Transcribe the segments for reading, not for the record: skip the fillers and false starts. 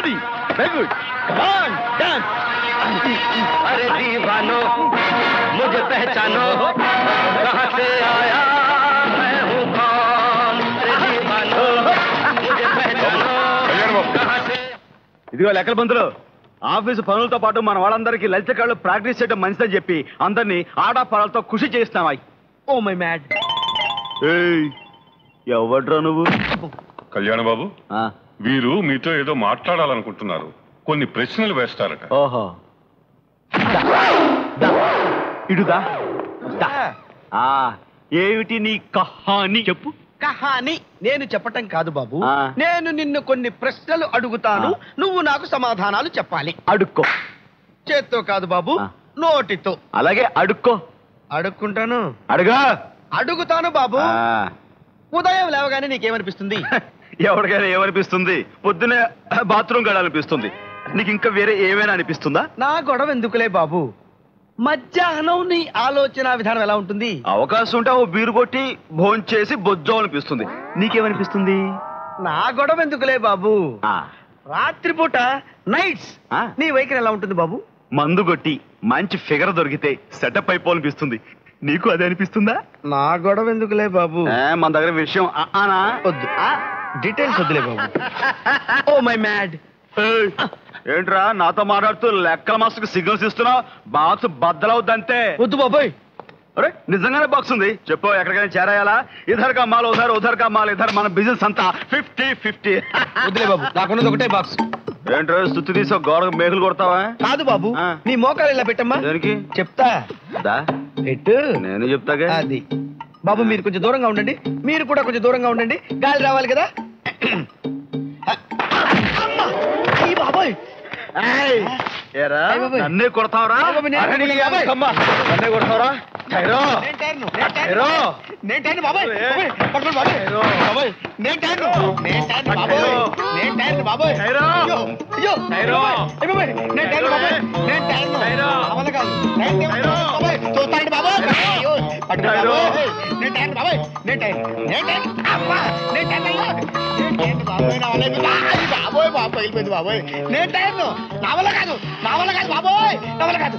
Ready very good come on dance अरे दीवानो मुझे पहचानो कहाँ से आया मैं हूँ कौन अरे दीवानो मुझे पहचानो कहाँ से ఇదిగో లెక్కల బంతులు ఆఫీసు పనులతో పాటు మన వాళ్ళందరికీ లలిత కళ్ళు ప్రాక్టీస్ చేయడం మంచిదని చెప్పి అందరినీ ఆడాపాడాలతో ఖుషి చేస్తావా ఓ మై మ్యాడ్ ఎవడ్రా నువ్వు కళ్యాణ బాబు వీరు మీతో ఏదో మాట్లాడాలనుకుంటున్నారు కొన్ని ప్రశ్నలు వేస్తారట ఓహో ఇడుదా ఏమిటి నీ కహాని చెప్పు కహాని నేను చెప్పటం కాదు బాబు నేను నిన్ను కొన్ని ప్రశ్నలు అడుగుతాను నువ్వు నాకు సమాధానాలు చెప్పాలి అడుక్కో చేత్తో కాదు బాబు నోటితో అలాగే అడుక్కో అడుక్కుంటాను అడుగా అడుగుతాను బాబు ఉదయం లేవగానే నీకేమనిపిస్తుంది ఎవరికైనా ఏమనిపిస్తుంది పొద్దునే బాత్రూమ్ గడాలనిపిస్తుంది నీకు ఇంకా వేరే ఏమైనా అనిపిస్తుందా నా గొడవ ఎందుకులే బాబు మధ్యాహ్నం నీ ఆలోచన విధానం ఎలా ఉంటుంది అవకాశం ఉంటే ఓ బీరు కొట్టి భోంచేసి బొజ్జం అనిపిస్తుంది నీకేమనిపిస్తుంది నా గొడవ ఎందుకులే బాబు రాత్రిపూట నైట్స్ నీ వైఖరి ఎలా ఉంటుంది బాబు మందు కొట్టి మంచి ఫిగర్ దొరికితే సెటప్ అయిపోవాలనిపిస్తుంది నీకు అదే అనిపిస్తుందా నా గొడవ ఎందుకులే బాబు మన దగ్గర విషయం వద్దు డీటెయిల్స్ వద్దులే బాబు ఓ మై మ్యాడ్ ఏంట్రా నాతో మాట్లాడుతూ లెక్కల మాస్టర్కి సిగ్నల్స్ ఇస్తున్నావు బాక్స్ బద్దలవుద్దంతే వద్దు బాబాయ్ అరే నిజంగానే బాక్స్ ఉంది చెప్పు ఎక్కడికైనా చేరాయాలా ఇధర్ కా మాల్ ఉధర్ ఉధర్ కా మాల్ ఇధర్ మన బిజినెస్ అంతా 50-50 వద్దులే బాబు నాకున్నది ఒకటే బాక్స్ ఏంట్రా సుత్తి తీసి గోడ మేకులు కొడతావా కాదు బాబు నీ మోకాలు ఇలా పెట్టమ్మా దానికి చెప్తా పెట్టు నేను చెప్తాగా అది బాబు మీరు కొంచెం దూరంగా ఉండండి మీరు కూడా కొంచెం దూరంగా ఉండండి గాలి రావాలి కదా బాబాయ్ నన్నే కొడతావరా నన్నే కొడతావరా బాబోయ్ బాబోయ్ వెళ్ళిపోయింది బాబోయ్ నేను టైర్ నా వల్ల కాదు బాబోయ్ నా వల్ల కాదు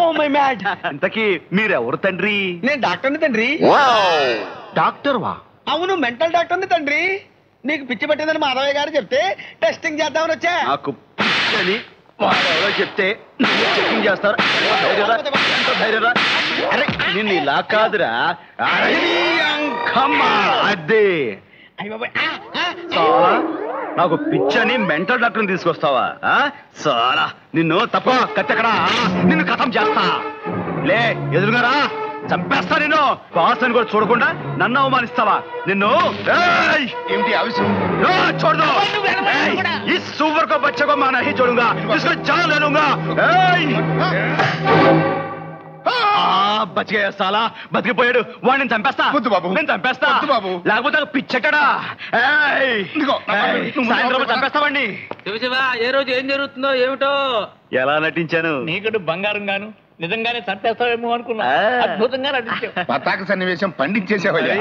ఓ మై మ్యాడ్ ఇంతకీ మీరెవరు తండ్రి నేను డాక్టర్ని తండ్రి డాక్టర్ వా అవును మెంటల్ డాక్టర్ని తండ్రి నీకు పిచ్చి పట్టిందని మాధవయ్య గారు చెప్తే టెస్టింగ్ చేద్దామని వచ్చా నాకు పిచ్చని వారెవరో చెప్తే చెకింగ్ చేస్తారు అరే నిన్ను ఇలా కాదురా అదే నాకు పిచ్చని మెంటల్ డాక్టర్ని తీసుకొస్తావా సారా నిన్ను తప్ప కత్తెక్కడా నిన్ను కథం చేస్తా లే ఎదురుగారా చంపేస్తా నిన్ను బాస్ అని కూడా చూడకుండా నన్ను అవమానిస్తావా నిన్ను ఏమిటి ఆవిషయం छोड़ इस सुअर को बच्चे को मैं नहीं छोड़ूंगा इसको जान ले लूंगा బచ్ గయా సాలా బతికిపోయాడు వాడిని చంపేస్తా నేను చంపేస్తా లేకపోతే పిచ్చకడా సాయంత్రం చంపేస్తామండి శివశివ ఏ రోజు ఏం జరుగుతుందో ఏమిటో ఎలా నటించాను నీకడు బంగారం గాను నిజంగానే చంపేస్తావేమో అనుకున్నా అద్భుతంగా నటించావు పతాక సన్నివేశం పండించేసేవయ్యా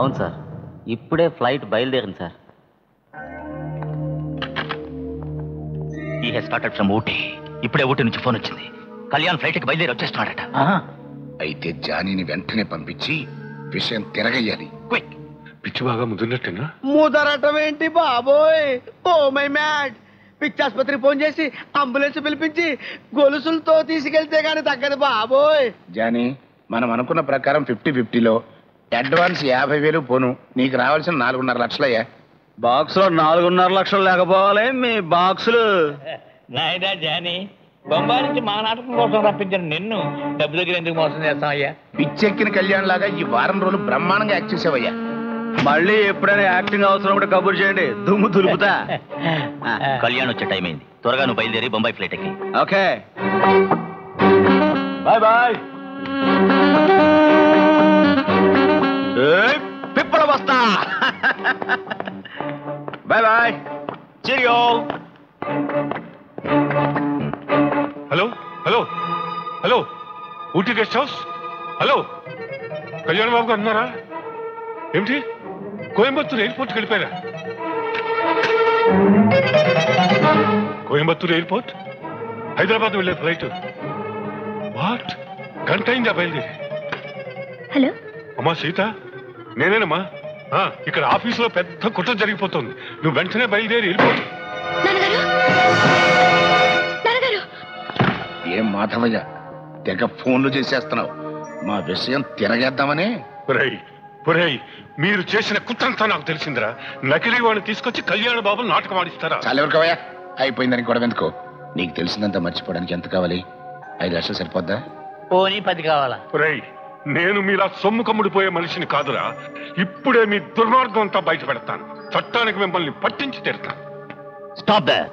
అవును సార్ ఇప్పుడే ఫ్లైట్ బయలుదేరింది సార్ ఈ హెస్ స్టార్టెడ్ ఫ్రమ్ ఊటీ ఇప్పుడే ఊటీ నుంచి ఫోన్ వచ్చింది కళ్యాణ్ ఫ్లైట్ కి బయలుదేరి వచ్చేస్తున్నాడట అయితే జానీని వెంటనే పంపించి విషయం తిరగయ్యాలి క్విక్ పిచ్చి బాగా ముదిరినట్టేనా ముదరటం ఏంటి బాబోయ్ ఓ మై మ్యాడ్ పిచ్చి ఆసుపత్రికి ఫోన్ చేసి అంబులెన్స్ పిలిపించి గొలుసులతో తీసుకెళ్తే గానీ తగ్గదు బాబోయ్ జానీ మనం అనుకున్న ప్రకారం 50-50లో అడ్వాన్స్ 50,000 పోను నీకు రావాల్సిన 4.5 లక్షలయ్యా బాక్స్ లో 4.5 లక్షలు లేకపోవాలి మీ బాక్సులు నాయనా జానీ బొంబాయి నుంచి మా నాటకం కోసం రప్పించిన నిన్ను డబ్బు దగ్గర ఎందుకు మోసం చేస్తామయ్యా పిచ్చెక్కిన కళ్యాణ్ లాగా ఈ వారం రోజులు బ్రహ్మాండంగా యాక్ట్ చేసావయ్యా మళ్ళీ ఎప్పుడైనా యాక్టింగ్ అవసరం కూడా కబుర్ చేయండి దుమ్ము దులుపుతా కళ్యాణ్ వచ్చే టైం అయింది త్వరగా నువ్వు బయలుదేరి బొంబాయి ఫ్లైట్ ఎక్కి ఓకే బాయ్ బాయ్ పిప్పల వస్తా bye bye cheerio hello hello hello Ooty guest house hello Kalyan Babu garu అన్నారా ఏమిటి కోయంబత్తూరు ఎయిర్పోర్ట్కి వెళ్ళిపోయారా కోయంబత్తూరు ఎయిర్పోర్ట్, హైదరాబాద్ వెళ్ళే ఫ్లైట్. వాట్? గంట అయిందా బయలుదేరి? హలో అమ్మా సీత, నేనేనమ్మా. ఇక్కడ ఆఫీసులో పెద్ద కుట్ర జరిగిపోతుంది. నువ్వు వెంటనే బయలుదేరి వెళ్ళిపోతు. ఏం మాధవయ్య, తెగ ఫోన్లు చేసేస్తున్నావు. మా విషయం తిరగేద్దామని. మీరు చేసిన కుట్రంతా నాకు తెలిసిందిరా. నకిలీ వాడిని తీసుకొచ్చి కళ్యాణ బాబు నాటకం ఆడిస్తారా? చాలెవరికవయ్యా, అయిపోయిందని గొడవ ఎందుకో. నీకు తెలిసిందంతా మర్చిపోవడానికి ఎంత కావాలి? 5 లక్షలు సరిపోద్దా? పోనీ 10 కావాలా? నేను మీలా సొమ్ము కమ్ముడిపోయే మనిషిని కాదురా. ఇప్పుడే మీ దుర్మార్గం అంతా బయట పెడతాను. చట్టానికి మిమ్మల్ని పట్టించి తీరుతాను. Stop that.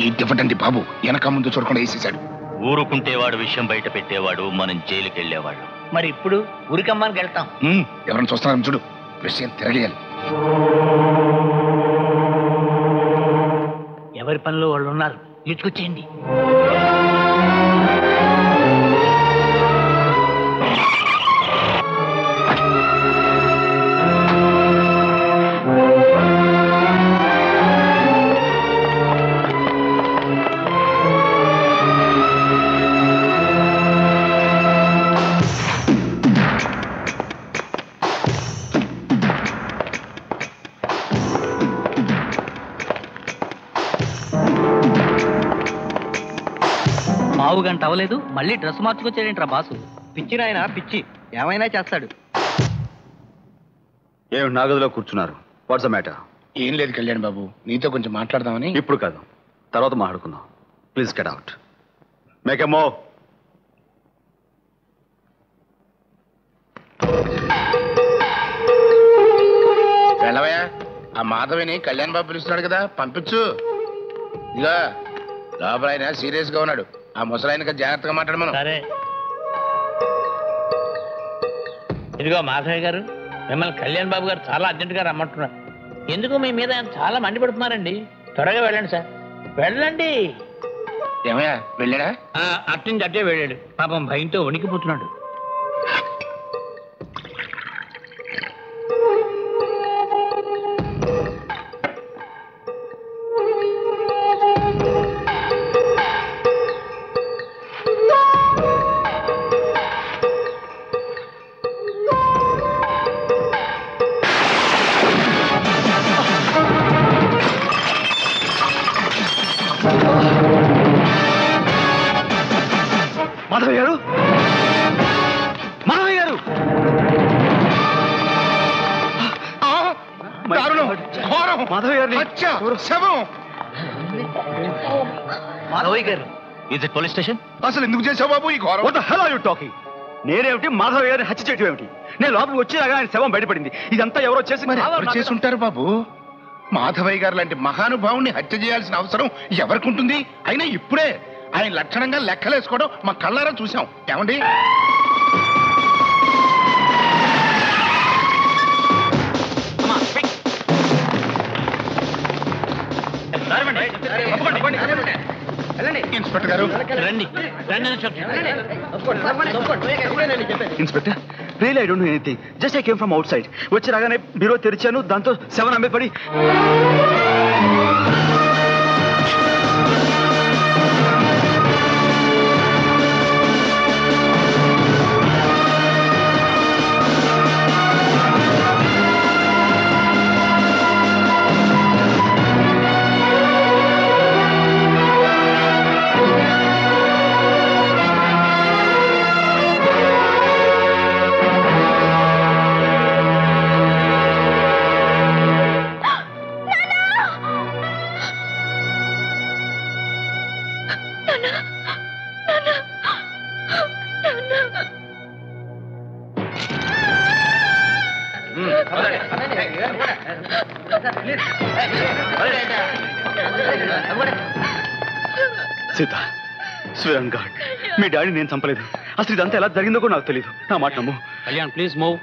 ఈ డిఫరెంట్ బాబు వెనక ముందు చూడకుండా వేసేశాడు. ఊరుకుంటే వాడు విషయం బయట పెట్టేవాడు, మనం జైలుకి వెళ్ళేవాడు. మరి ఇప్పుడు ఉరికమ్మానికి వెళ్తాం. ఎవరిని చూస్తున్నారని చూడు, విషయం తిరగేయాలి. ఎవరి పనిలో వాళ్ళు ఉన్నారు, తీసుకొచ్చేయండి. గంట అవ్వలేదు, మళ్ళీ డ్రెస్ మార్చుకొచ్చాడేంట్రా బాసు? పిచ్చి నాయన పిచ్చి, ఏమైనా చేస్తాడు. ఏమి నా గదిలో కూర్చున్నారు? What's the matter? ఏం లేదు కళ్యాణ్ బాబు, నీతో కొంచెం మాట్లాడదామని. ఇప్పుడు కాదు, తర్వాత మాట్లాడుకుందాం. Please get out. Make a move. వెళ్ళవయ్యా, ఆ మాధవిని కళ్యాణ్ బాబు పిలుస్తున్నాడు కదా, పంపించు. ఇదిగా లోపల ఆయన సీరియస్ గా ఉన్నాడు. ఆ ముసలాయనకి జాగ్రత్తగా మాట్లాడమను. సరే. ఇదిగో మాధవయ్య గారు, మిమ్మల్ని కళ్యాణ్ బాబు గారు చాలా అర్జెంటుగా రమ్మంటున్నారు. ఎందుకు మీ మీద చాలా మండిపడుతున్నారండి. త్వరగా వెళ్ళండి సార్, వెళ్ళండి. ఏమయ్యా, వెళ్ళాడా? అట్నుంచి అట్టే వెళ్ళాడు. పాపం భయంతో వణికిపోతున్నాడు. మాధవయ్య గారు, మాధవయ్య గారు! మాధవయ్య గారు, మాధవయ్య గారు, ఇస్ ఇట్ పోలీస్ స్టేషన్? అసలు ఎందుకు చేసావు బాబు ఈ ఘోరం? What the hell are you talking? నేనేమిటి మాధవయ్య గారిని హత్య చేయటం ఏమిటి? నేను లోపలికి వచ్చేలాగా ఆయన శవం బయటపడింది. ఇదంతా ఎవరో చేసి చేసి ఉంటారు బాబు. మాధవయ్య గారు లాంటి మహానుభావుని హత్య చేయాల్సిన అవసరం ఎవరికి ఉంటుంది? అయినా ఇప్పుడే ఆయన లక్షణంగా లెక్కలేసుకోవడం మా కళ్ళారా చూసాం. ఏమండి, ఇన్స్పెక్టర్ గారు రండి రండి. Inspector, real I don't know anything. Just I came from out side. వచ్చి రాగానే బీరో తెరిచాను, దాంతో శవం అమ్మే పడి. సీత, స్వయం గాడ్, మీ డాడీ నేను చంపలేదు. అసలు ఇదంతా ఎలా జరిగిందో కూడా నాకు తెలియదు. నా మాట నమ్ము. Kalyan please move.